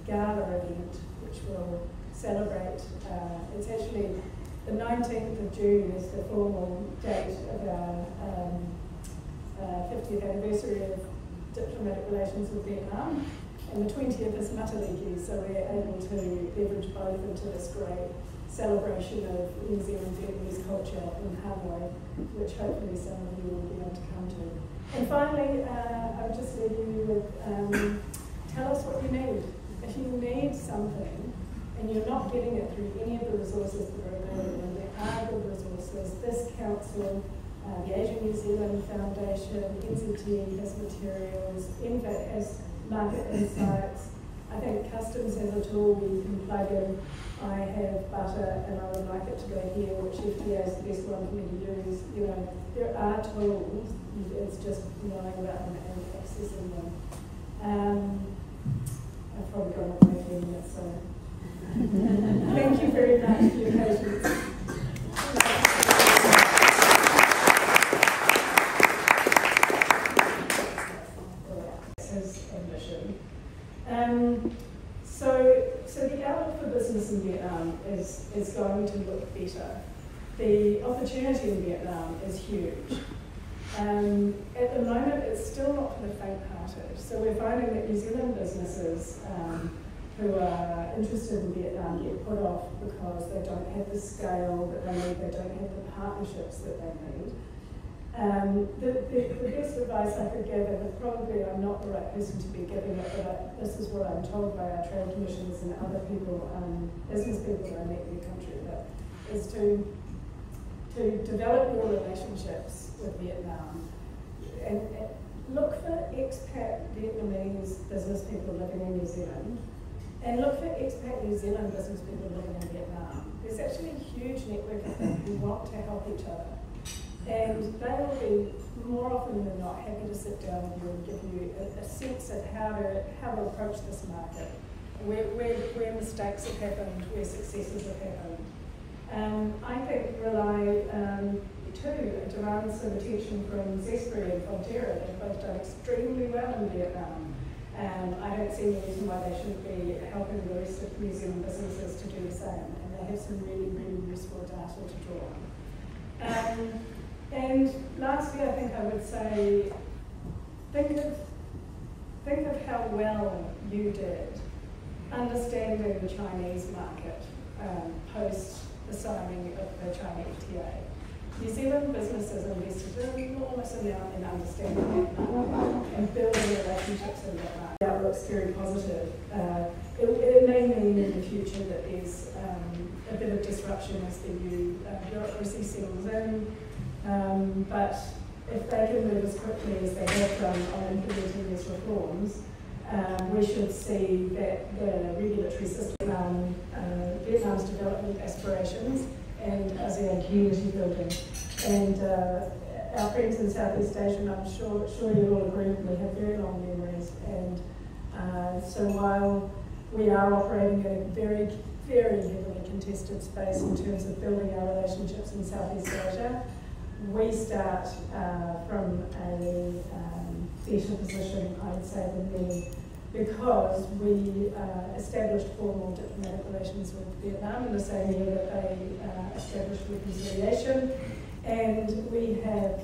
gala event, which will celebrate, it's actually the 19th of June is the formal date of our 50th anniversary of diplomatic relations with Vietnam, and the 20th is Matariki, so we're able to leverage both into this great celebration of New Zealand Vietnamese culture in Hanoi, which hopefully some of you will be able to come to. And finally, I'll just leave you with, tell us what you need. If you need something and you're not getting it through any of the resources that are available, and there are good resources, this council, the Asian New Zealand Foundation, NZTE has materials, INVIT has market insights. I think customs has a tool where you can plug in, I have butter and I would like it to go here, which FDA is the best one for me to use. You know, there are tools, it's just knowing about them and accessing them. I've probably gone on my 10 minutes, so thank you very much for your patience. His ambition. So the outlook for business in Vietnam is going to look better. The opportunity in Vietnam is huge. At the moment, it's still not for the faint-hearted. So we're finding that New Zealand businesses who are interested in Vietnam get put off because they don't have the scale that they need, they don't have the partnerships that they need. The best advice I could give, and probably I'm not the right person to be giving it, but this is what I'm told by our trade commissioners and other people, business people that I meet in the country, that is to develop your relationships with Vietnam and look for expat Vietnamese business people living in New Zealand, and look for expat New Zealand business people living in Vietnam. There's actually a huge network of people who want to help each other. And they will be, more often than not, happy to sit down with you and give you a sense of how to approach this market, where mistakes have happened, where successes have happened. I think rely too, demand some attention from Zespri and Fonterra. They've both done extremely well in Vietnam. I don't see any reason why they shouldn't be helping the rest of New Zealand businesses to do the same. And they have some really, really useful data to draw on. And lastly, I think I would say, think of how well you did understanding the Chinese market post the signing of the China FTA. New Zealand businesses invested an enormous amount in understanding that market and building relationships in that market. That looks very positive. It may mean in the future that there's a bit of disruption as the new bureaucracy settles in. But if they can move as quickly as they have done on implementing these reforms, we should see that the regulatory system, Vietnam's development aspirations, and ASEAN community building. And our friends in Southeast Asia, I'm sure you'll all agree with me, have very long memories. And so while we are operating in a very, very heavily contested space in terms of building our relationships in Southeast Asia, we start from a better position, I would say, than many, because we established formal diplomatic relations with Vietnam in the same year that they established reconciliation, and we have,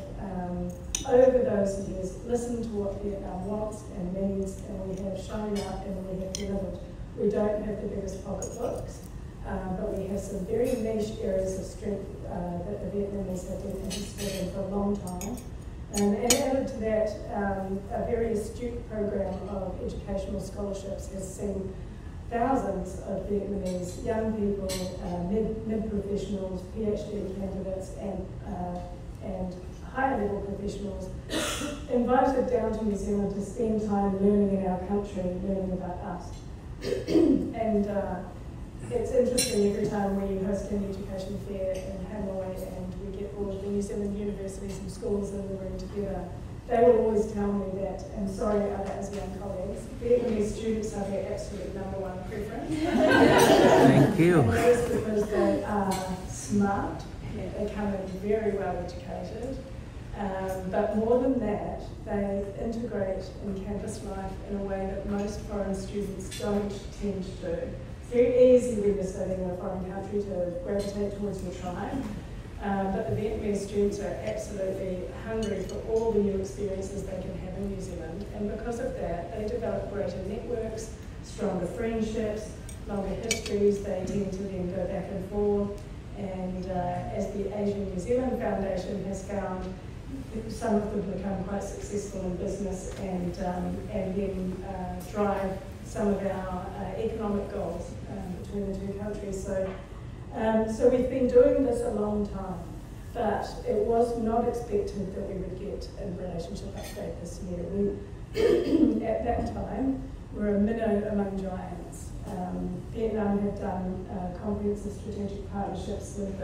over those years, listened to what Vietnam wants and needs, and we have shown up and we have delivered. We don't have the biggest pocketbooks, but we have some very niche areas of strength that the Vietnamese have been interested in for a long time. And added to that, a very astute program of educational scholarships has seen thousands of Vietnamese young people, mid-professionals, PhD candidates, and higher-level professionals invited down to New Zealand to spend time learning in our country, learning about us. And it's interesting every time we host an education fair in Hanoi and we get all of the New Zealand universities and schools in the room together, they will always tell me that, and sorry other ASEAN colleagues, Vietnamese students are their absolute #1 preference. Thank you. And that is because they are smart, they come in very well educated, But more than that, they integrate in campus life in a way that most foreign students don't tend to do. It's very easy when you're studying in a foreign country to gravitate towards your tribe, but the Vietnamese students are absolutely hungry for all the new experiences they can have in New Zealand, and because of that, they develop greater networks, stronger friendships, longer histories. They tend to then go back and forth, and as the Asian New Zealand Foundation has found, some of them become quite successful in business and then drive some of our economic goals between the two countries. So we've been doing this a long time, but it was not expected that we would get a relationship update this year. We, at that time, were a minnow among giants. Vietnam had done comprehensive strategic partnerships with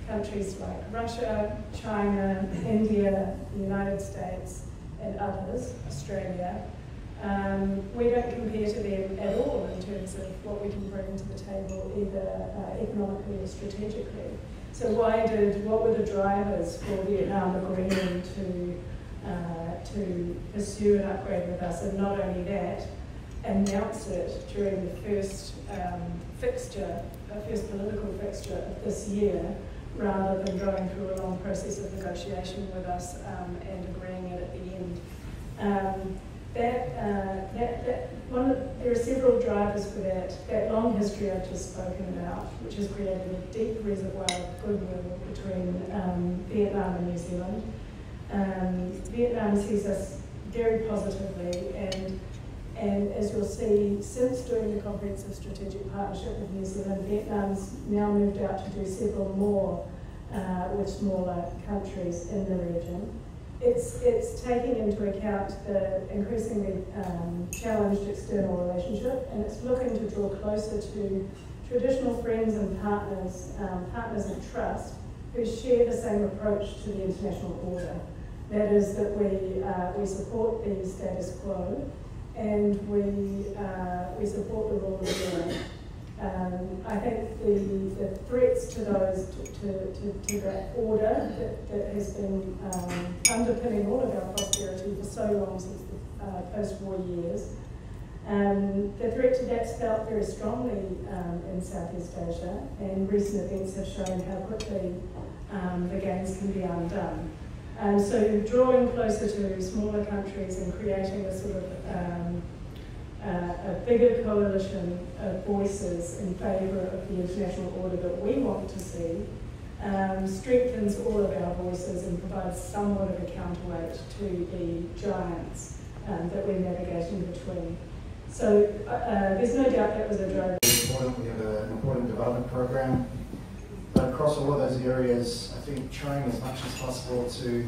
countries like Russia, China, India, the United States, and others, Australia. We don't compare to them at all in terms of what we can bring to the table, either economically or strategically. So what were the drivers for Vietnam agreeing to pursue an upgrade with us, and not only that, announce it during the first first political fixture of this year, rather than going through a long process of negotiation with us and agreeing it at the end. There are several drivers for that. That long history I've just spoken about, which has created a deep reservoir of goodwill between Vietnam and New Zealand. Vietnam sees us very positively, and as you'll see, since doing the Comprehensive Strategic Partnership with New Zealand, Vietnam's now moved out to do several more with smaller countries in the region. It's taking into account the increasingly challenged external relationship, and it's looking to draw closer to traditional friends and partners, partners of trust, who share the same approach to the international order. That is that we support the status quo, and we support the rule of law. I think the threats to those to that order that has been underpinning all of our prosperity for so long since the post-war years, the threat to that's felt very strongly in Southeast Asia, and recent events have shown how quickly the gains can be undone. So drawing closer to smaller countries and creating a sort of a bigger coalition of voices in favour of the international order that we want to see strengthens all of our voices and provides somewhat of a counterweight to the giants that we're navigating between. So there's no doubt that was a driver. We have an important development program. But across all of those areas, I think trying as much as possible to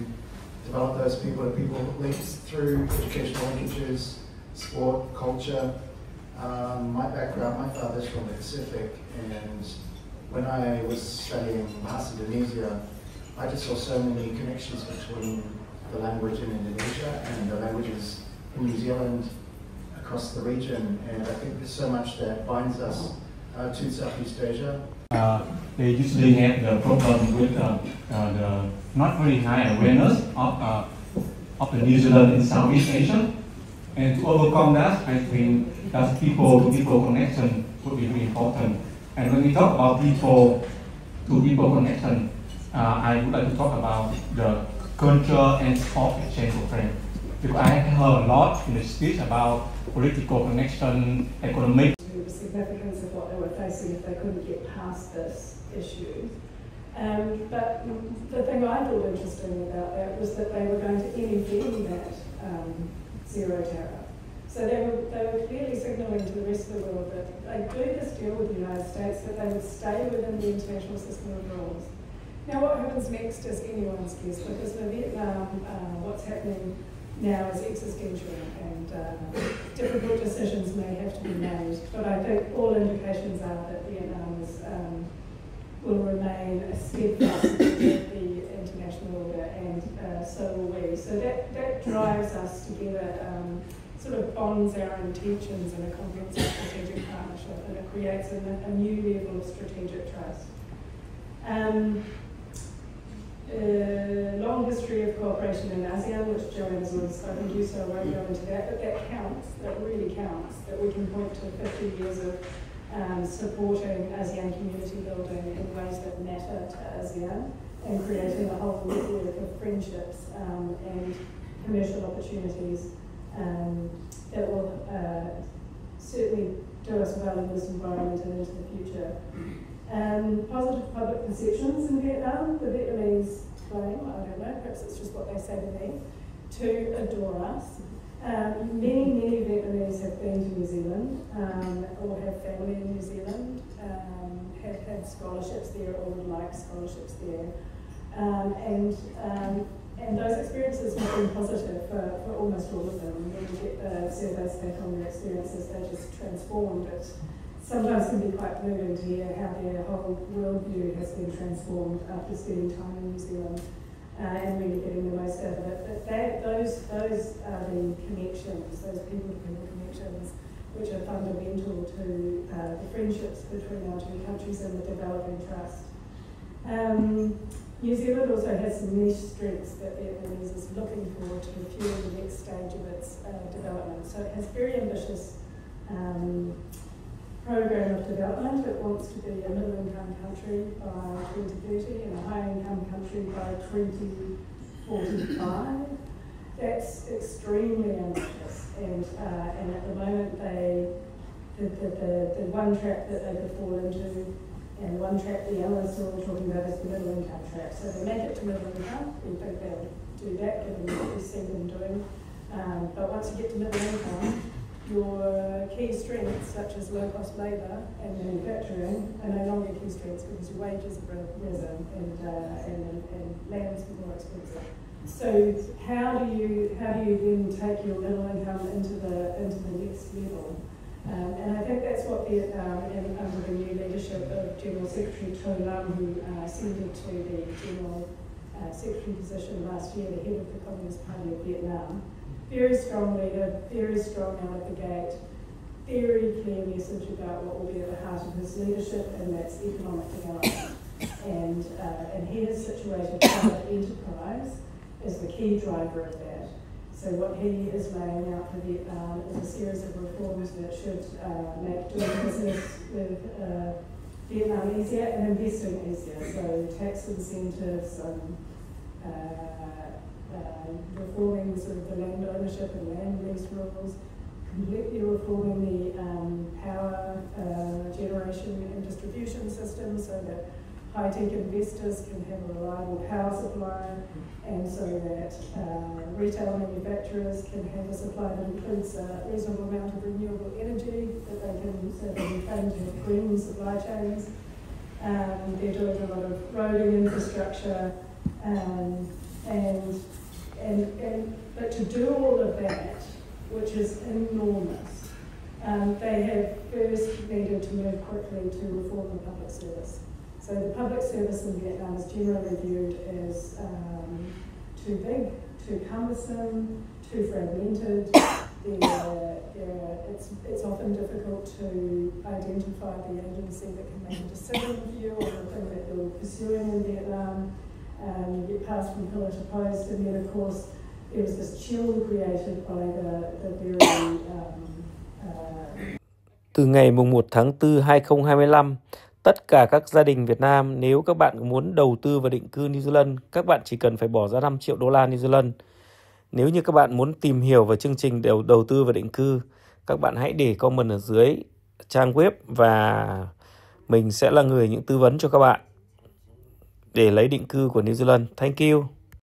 develop those people-to-people links through educational linkages, sport, culture. My background, my father's from the Pacific, and when I was studying Bahasa Indonesia, I just saw so many connections between the language in Indonesia and the languages in New Zealand across the region, and I think there's so much that binds us to Southeast Asia. They usually have the problem with the not very high awareness of the New Zealand in Southeast Asia. And to overcome that, I think that people-to-people connection would be very important. And when we talk about people-to-people connection, I would like to talk about the culture and sport exchange program. Because I heard a lot in the speech about political connection, economic. The significance of what they were facing if they couldn't get past this issue. But the thing I thought interesting about that was that they were going to NEV that zero tariff. So they were clearly signalling to the rest of the world that they'd do this deal with the United States, but they would stay within the international system of rules. Now what happens next is anyone's guess, because in Vietnam, what's happening now is existential, and difficult decisions may have to be made. But I think all indications are that Vietnam will remain steadfast with the international order, and so will we. So that drives us together, sort of bonds our intentions in a comprehensive strategic partnership, and it creates a new level of strategic trust. long history of cooperation in ASEAN, which Joanne's already spoken to, so I won't go into that, but that counts, that really counts, that we can point to 50 years of supporting ASEAN community building in ways that matter to ASEAN and creating a whole network of friendships and commercial opportunities that will certainly do us well in this environment and into the future. Positive public perceptions in Vietnam. The Vietnamese claim, I don't know, perhaps it's just what they say to me, to adore us. Many Vietnamese have been to New Zealand or have family in New Zealand, have had scholarships there or would like scholarships there. And those experiences have been positive for almost all of them. When you get the surveys back on their experiences, they're just transformed. It sometimes can be quite moving to hear how their whole worldview has been transformed after spending time in New Zealand and really getting the most out of it. But those are the connections, those people-to-people connections, which are fundamental to the friendships between our two countries and the developing trust. New Zealand also has some niche strengths that Vietnamese is looking for to fuel the next stage of its development. So it has very ambitious program of development. It wants to be a middle-income country by 2030 and a high-income country by 2045. That's extremely ambitious, and at the moment the one trap that they could fall into, and one trap the analysts are all talking about, is the middle income trap. So they make it to middle income, we think they'll do that given what we see them doing. But once you get to middle income, your key strengths such as low cost labour and manufacturing are no longer key strengths because your wages have risen and land's more expensive. So how do you then take your middle income into the next level? And I think that's what Vietnam, and under the new leadership of General Secretary Tho Lam, who ascended to the General Secretary position last year, the head of the Communist Party of Vietnam. Very strong leader, very strong out of the gate, very clear message about what will be at the heart of his leadership, and that's economic development. And he has situated private enterprise as the key driver of that. So what he is laying out for Vietnam is a series of reforms that should make doing business with Vietnam easier and investing easier. So tax incentives, reforming sort of the land ownership and land lease rules, completely reforming the power generation and distribution system so that high-tech investors can have a reliable power supply, and so that retail manufacturers can have a supply that includes a reasonable amount of renewable energy, that they can claim to have green supply chains. They're doing a lot of roading infrastructure, but to do all of that, which is enormous, they have first needed to move quickly to reform the public service. So the public service in Vietnam is generally viewed as too big, too cumbersome, too fragmented. It's often difficult to identify the agency that can make a decision for you on the thing that you're pursuing in Vietnam. You get passed from pillar to post, and then of course there was this chill created by the very Từ ngày 1 tháng 4, 2025, tất cả các gia đình Việt Nam, nếu các bạn muốn đầu tư và định cư New Zealand, các bạn chỉ cần phải bỏ ra 5 triệu đô la New Zealand. Nếu như các bạn muốn tìm hiểu về chương trình đầu tư và định cư, các bạn hãy để comment ở dưới trang web và mình sẽ là người tư vấn cho các bạn để lấy định cư của New Zealand. Thank you.